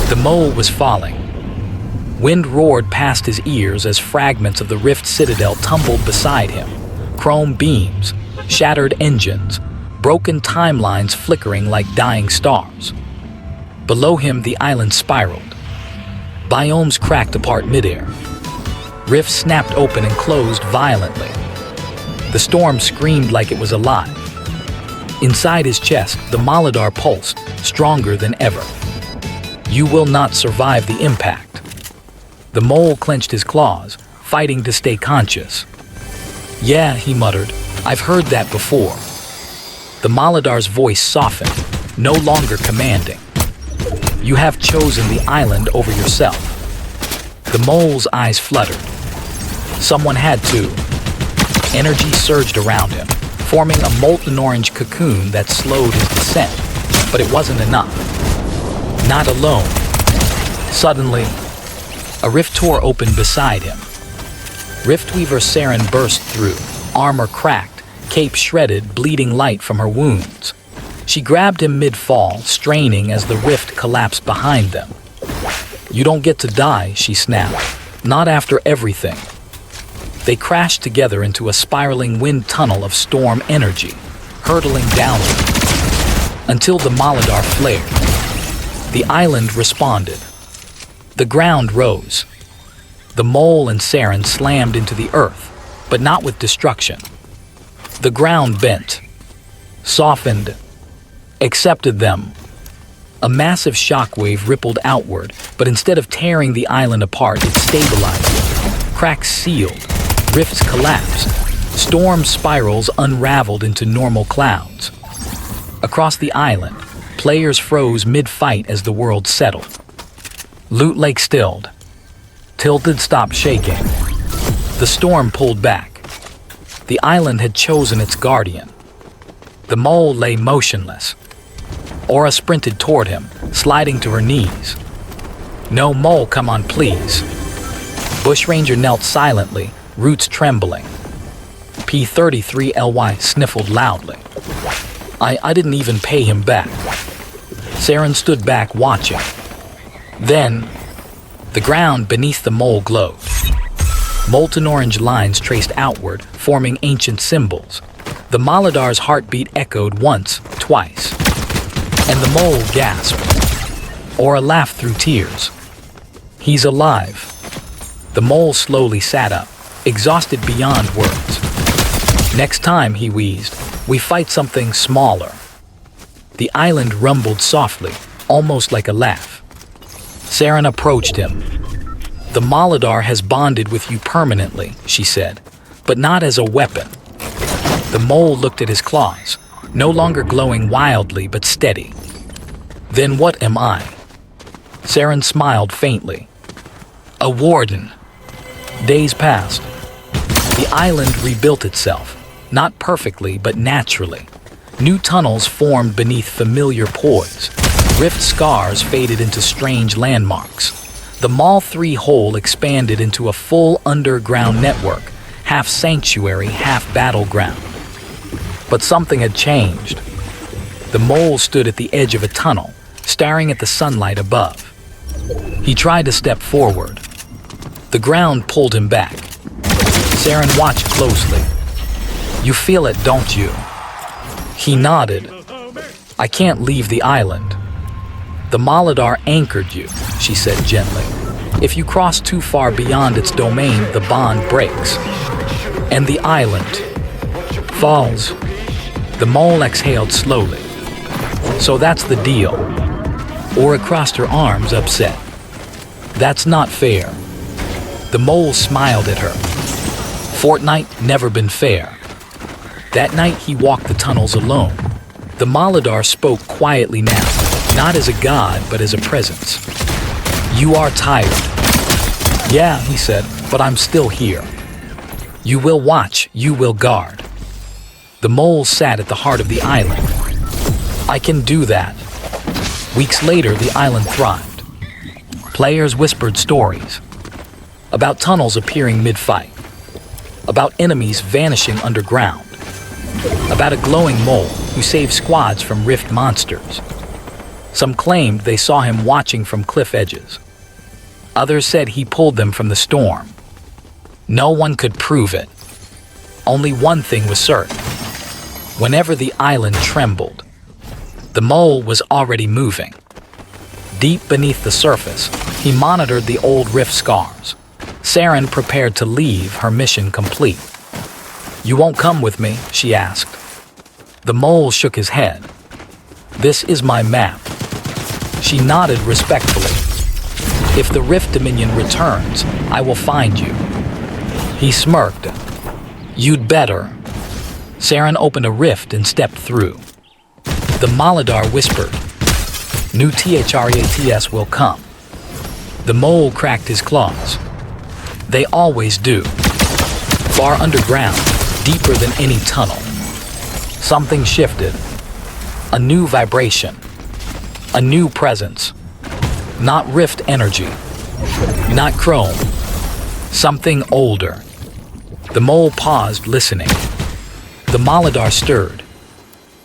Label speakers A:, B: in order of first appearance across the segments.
A: The mole was falling. Wind roared past his ears as fragments of the rift citadel tumbled beside him. Chrome beams, shattered engines, broken timelines flickering like dying stars. Below him, the island spiraled. Biomes cracked apart midair. Rifts snapped open and closed violently. The storm screamed like it was alive. Inside his chest, the Molidar pulsed, stronger than ever. You will not survive the impact. The mole clenched his claws, fighting to stay conscious. Yeah, he muttered, I've heard that before. The Molidar's voice softened, no longer commanding. You have chosen the island over yourself. The mole's eyes fluttered. Someone had to. Energy surged around him, forming a molten orange cocoon that slowed his descent. But it wasn't enough. Not alone. Suddenly, a rift tore open beside him. Riftweaver Saren burst through, armor cracked, cape shredded, bleeding light from her wounds. She grabbed him mid-fall, straining as the rift collapsed behind them. You don't get to die, she snapped. Not after everything. They crashed together into a spiraling wind tunnel of storm energy, hurtling downward, until the Molidar flared. The island responded. The ground rose. The mole and Saren slammed into the earth, but not with destruction. The ground bent, softened, accepted them. A massive shockwave rippled outward, but instead of tearing the island apart, it stabilized it. Cracks sealed, rifts collapsed, storm spirals unraveled into normal clouds. Across the island, players froze mid-fight as the world settled. Loot Lake stilled. Tilted stopped shaking. The storm pulled back. The island had chosen its guardian. The mole lay motionless. Aura sprinted toward him, sliding to her knees. No, mole, come on, please. Bushranger knelt silently, roots trembling. P-33LY sniffled loudly. I didn't even pay him back. Saren stood back watching. Then, the ground beneath the mole glowed. Molten orange lines traced outward, forming ancient symbols. The Molidar's heartbeat echoed once, twice. And the mole gasped. Aura laughed through tears. He's alive. The mole slowly sat up, exhausted beyond words. Next time, he wheezed, we fight something smaller. The island rumbled softly, almost like a laugh. Saren approached him. The Molidar has bonded with you permanently, she said, but not as a weapon. The mole looked at his claws, no longer glowing wildly but steady. Then what am I? Saren smiled faintly. A warden. Days passed. The island rebuilt itself, not perfectly but naturally. New tunnels formed beneath familiar poise. Rift scars faded into strange landmarks. The Mall 3 hole expanded into a full underground network, half sanctuary, half battleground. But something had changed. The mole stood at the edge of a tunnel, staring at the sunlight above. He tried to step forward. The ground pulled him back. Saren watched closely. You feel it, don't you? He nodded. I can't leave the island. The Molidar anchored you, she said gently. If you cross too far beyond its domain, the bond breaks. And the island falls. The mole exhaled slowly. So that's the deal. Aura crossed her arms, upset. That's not fair. The mole smiled at her. Fortnite never been fair. That night he walked the tunnels alone. The Molidar spoke quietly now, not as a god, but as a presence. You are tired. Yeah, he said, but I'm still here. You will watch, you will guard. The mole sat at the heart of the island. I can do that. Weeks later, the island thrived. Players whispered stories about tunnels appearing mid-fight, about enemies vanishing underground, about a glowing mole who saved squads from rift monsters. Some claimed they saw him watching from cliff edges. Others said he pulled them from the storm. No one could prove it. Only one thing was certain. Whenever the island trembled, the mole was already moving. Deep beneath the surface, he monitored the old rift scars. Saren prepared to leave, her mission complete. "You won't come with me?" she asked. The mole shook his head. "This is my map." She nodded respectfully. "If the Rift Dominion returns, I will find you." He smirked. "You'd better." Saren opened a rift and stepped through. The Moladar whispered, "New THRATS will come." The mole cracked his claws. They always do. Far underground, deeper than any tunnel. Something shifted. A new vibration. A new presence. Not rift energy. Not chrome. Something older. The mole paused, listening. The Moladar stirred.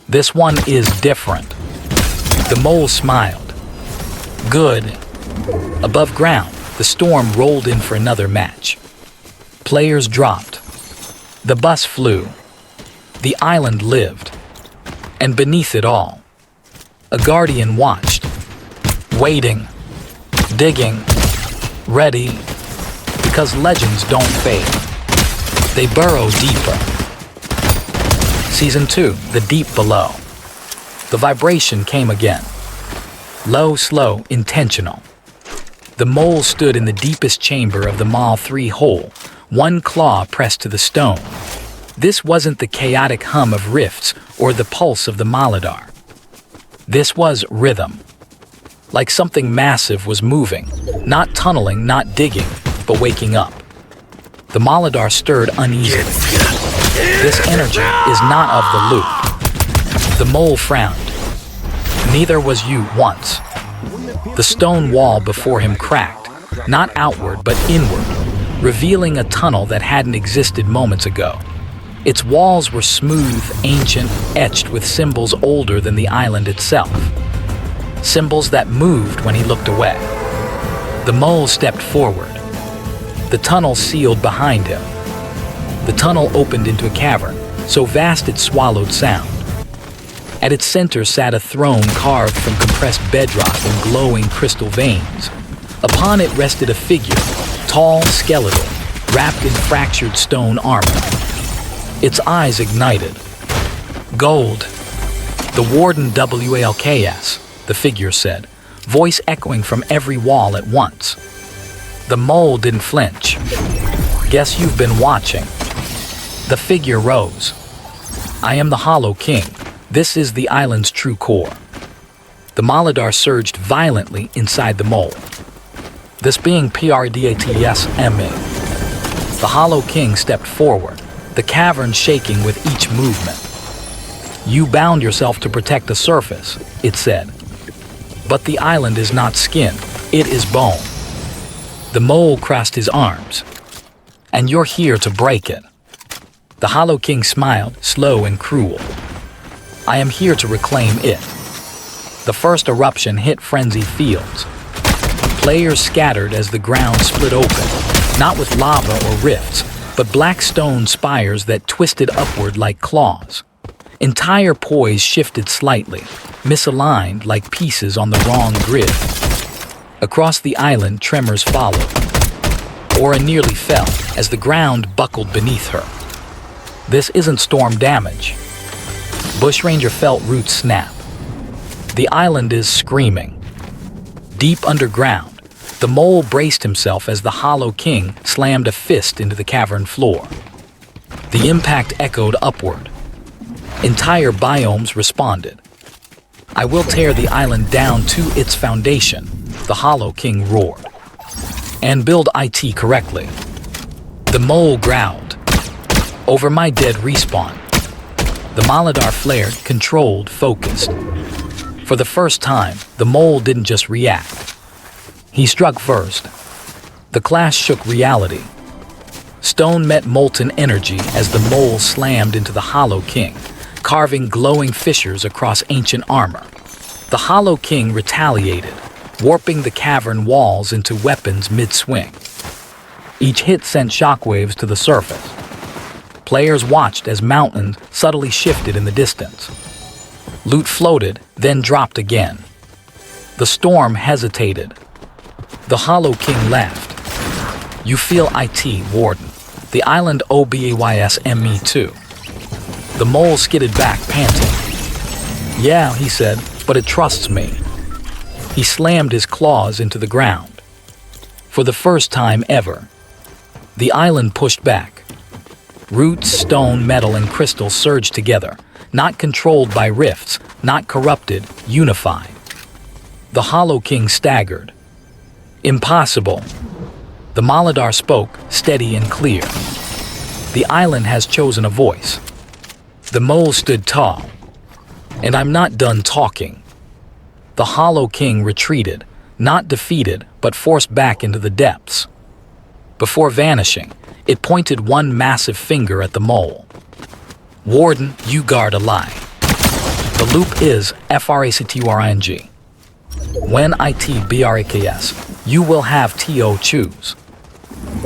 A: "This one is different." The mole smiled. "Good." Above ground, the storm rolled in for another match. Players dropped. The bus flew. The island lived. And beneath it all, a guardian watched. Waiting. Digging. Ready. Because legends don't fade. They burrow deeper. Season 2, The Deep Below. The vibration came again. Low, slow, intentional. The mole stood in the deepest chamber of the Mall 3 hole, one claw pressed to the stone. This wasn't the chaotic hum of rifts or the pulse of the Moladar. This was rhythm. Like something massive was moving, not tunneling, not digging, but waking up. The Moladar stirred uneasily. "This energy is not of the loop." The mole frowned. "Neither was you once." The stone wall before him cracked, not outward but inward, revealing a tunnel that hadn't existed moments ago. Its walls were smooth, ancient, etched with symbols older than the island itself. Symbols that moved when he looked away. The mole stepped forward. The tunnel sealed behind him. The tunnel opened into a cavern, so vast it swallowed sound. At its center sat a throne carved from compressed bedrock and glowing crystal veins. Upon it rested a figure, tall, skeletal, wrapped in fractured stone armor. Its eyes ignited. "Gold. The Warden WALKS," the figure said, voice echoing from every wall at once. The mole didn't flinch. "Guess you've been watching." The figure rose. "I am the Hollow King. This is the island's true core." The Moladar surged violently inside the mole. "This being PRDATSMA." The Hollow King stepped forward, the cavern shaking with each movement. "You bound yourself to protect the surface," it said. "But the island is not skin, it is bone." The mole crossed his arms. "And you're here to break it." The Hollow King smiled, slow and cruel. "I am here to reclaim it." The first eruption hit frenzied fields. Players scattered as the ground split open, not with lava or rifts, but black stone spires that twisted upward like claws. Entire poise shifted slightly, misaligned like pieces on the wrong grid. Across the island, tremors followed. Aura nearly fell as the ground buckled beneath her. This isn't storm damage. Bushranger felt roots snap. The island is screaming. Deep underground, the mole braced himself as the Hollow King slammed a fist into the cavern floor. The impact echoed upward. Entire biomes responded. "I will tear the island down to its foundation," the Hollow King roared. "And build IT correctly." The mole growled. "Over my dead respawn." The Moladar flared, controlled, focused. For the first time, the mole didn't just react. He struck first. The clash shook reality. Stone met molten energy as the mole slammed into the Hollow King, carving glowing fissures across ancient armor. The Hollow King retaliated, warping the cavern walls into weapons mid-swing. Each hit sent shockwaves to the surface. Players watched as mountains subtly shifted in the distance. Loot floated, then dropped again. The storm hesitated. The Hollow King laughed. "You feel it, Warden. The island obays me too." The mole skidded back, panting. "Yeah," he said, "but it trusts me." He slammed his claws into the ground. For the first time ever, the island pushed back. Roots, stone, metal, and crystal surged together, not controlled by rifts, not corrupted, unified. The Hollow King staggered. "Impossible." The Maladar spoke, steady and clear. "The island has chosen a voice." The mole stood tall. "And I'm not done talking." The Hollow King retreated, not defeated, but forced back into the depths. Before vanishing, it pointed one massive finger at the mole. "Warden, you guard a lie. The loop is fracturing. When it breaks, you will have to choose."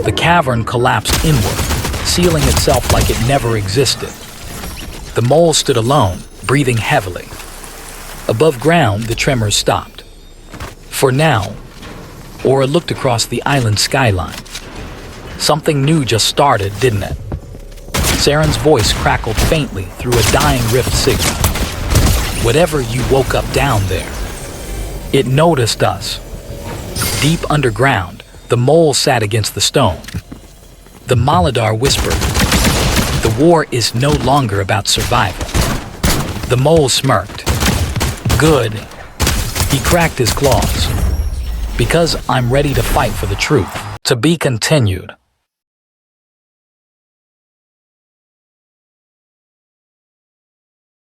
A: The cavern collapsed inward, sealing itself like it never existed. The mole stood alone, breathing heavily. Above ground, the tremors stopped. For now, Aura looked across the island skyline. Something new just started, didn't it? Saren's voice crackled faintly through a dying rift signal. "Whatever you woke up down there, it noticed us." Deep underground, the mole sat against the stone. The Maladar whispered, "The war is no longer about survival." The mole smirked. "Good." He cracked his claws. "Because I'm ready to fight for the truth." To be continued.